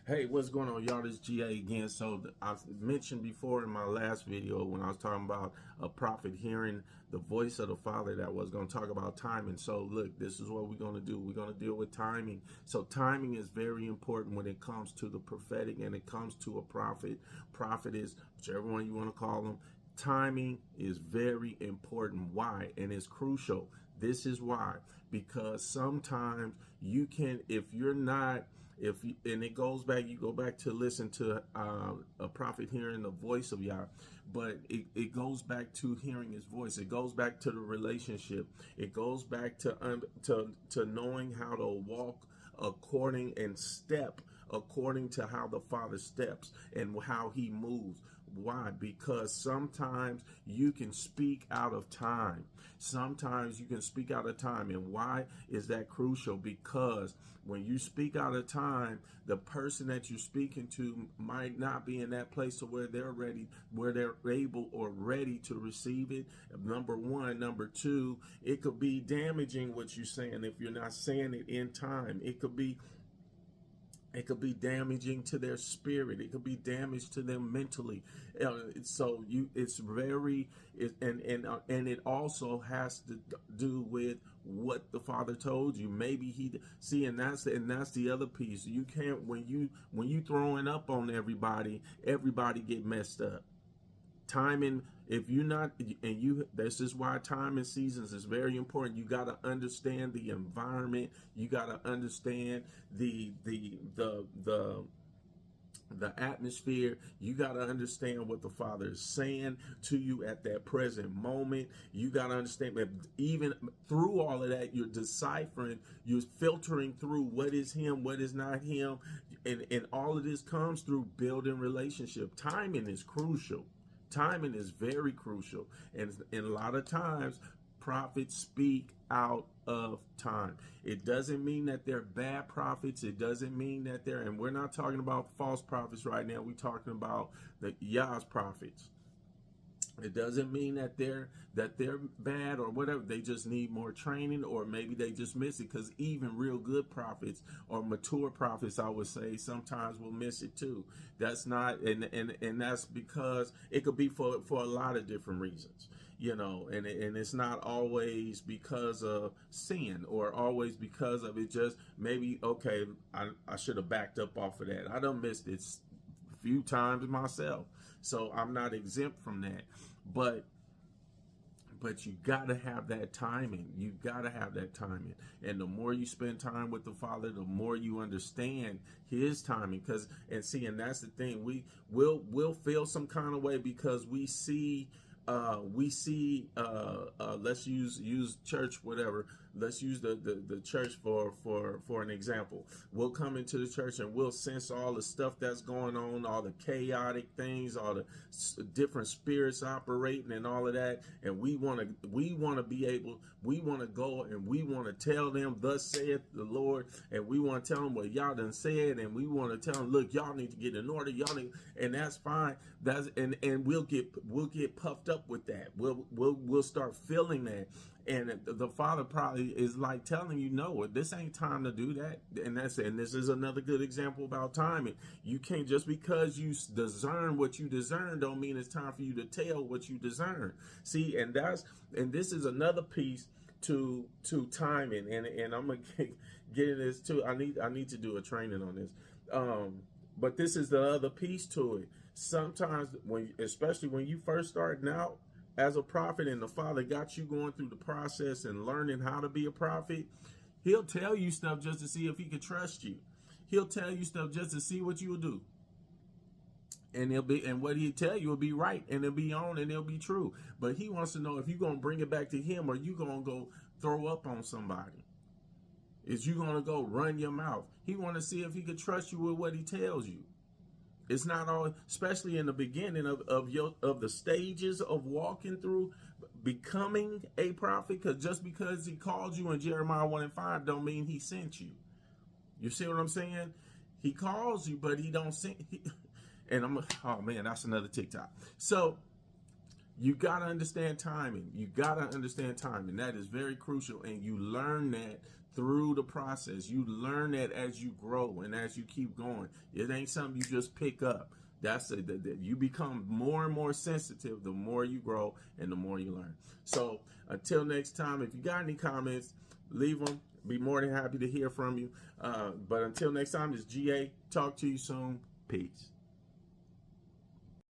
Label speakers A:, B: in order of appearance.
A: Hey, what's going on, y'all? This is GA again. So I've mentioned before in my last video when I was talking about a prophet hearing the voice of the Father that was going to talk about timing. So look, this is what we're going to do. We're going to deal with timing. So timing is very important when it comes to the prophetic and it comes to a prophet. Prophet is whichever one you want to call them. Timing is very important. Why? And it's crucial. This is why. Because sometimes you can, if you're not, if you, and it goes back, you go back to listen to a prophet hearing the voice of Yah, but it goes back to hearing his voice. It goes back to the relationship. It goes back to knowing how to walk according and step according to how the Father steps and how he moves. Why? Because sometimes you can speak out of time. Sometimes you can speak out of time. And why is that crucial? Because when you speak out of time, the person that you're speaking to might not be in that place to where they're ready, where they're able or ready to receive it. Number one. Number two, it could be damaging what you're saying if you're not saying it in time. It could be damaging to their spirit. It could be damage to them mentally. So it's very, and it also has to do with what the Father told you. Maybe and that's the other piece. You can't, when you throwing up on everybody get messed up. Timing, if you're not, and you, this is why time and seasons is very important. You got to understand the environment. You got to understand the atmosphere. You got to understand what the Father is saying to you at that present moment. You got to understand that even through all of that, you're deciphering, you're filtering through what is him, what is not him. And all of this comes through building relationship. Timing is crucial. Timing is very crucial. And a lot of times, prophets speak out of time. It doesn't mean that they're bad prophets. It doesn't mean that and we're not talking about false prophets right now. We're talking about the Yah's prophets. It doesn't mean that they're bad or whatever. They just need more training, or maybe they just miss it. Because even real good prophets or mature prophets, I would say, sometimes will miss it too. That's not, and that's because it could be for a lot of different reasons, and it's not always because of sin or always because of it. Just maybe, okay, I should have backed up off of that. I done missed it few times myself, so I'm not exempt from that. But you got to have that timing. You got to have that timing. And the more you spend time with the Father, the more you understand his timing. And that's the thing. We'll feel some kind of way because we see let's use church, whatever. Let's use the church for an example. We'll come into the church and we'll sense all the stuff that's going on, all the chaotic things, all the different spirits operating and all of that. And we want to go and we want to tell them, thus saith the Lord. And we want to tell them what y'all done said. And we want to tell them, look, y'all need to get in order. And that's fine. And we'll get puffed up with that. We'll start feeling that. And the Father probably is like telling you, no, this ain't time to do that. And this is another good example about timing. You can't, just because you discern what you discern don't mean it's time for you to tell what you discern. See, and this is another piece to timing. And I'm gonna get into this too. I need to do a training on this. But this is the other piece to it. Sometimes especially when you first starting out as a prophet and the Father got you going through the process and learning how to be a prophet, he'll tell you stuff just to see if he can trust you. He'll tell you stuff just to see what you'll do. And what he'll tell you will be right, and it'll be on, and it'll be true. But he wants to know if you're going to bring it back to him, or you going to go throw up on somebody. Is you going to go run your mouth? He want to see if he could trust you with what he tells you. It's not all, especially in the beginning of the stages of walking through becoming a prophet, because just because he called you in Jeremiah 1:5 don't mean he sent you. You see what I'm saying? He calls you, but he don't send. Oh man, that's another TikTok. So you got to understand timing. You got to understand timing. That is very crucial. And you learn that through the process. You learn that as you grow and as you keep going. It ain't something you just pick up. You become more and more sensitive the more you grow and the more you learn. So until next time, if you got any comments, leave them. Be more than happy to hear from you. But until next time, it's GA. Talk to you soon. Peace.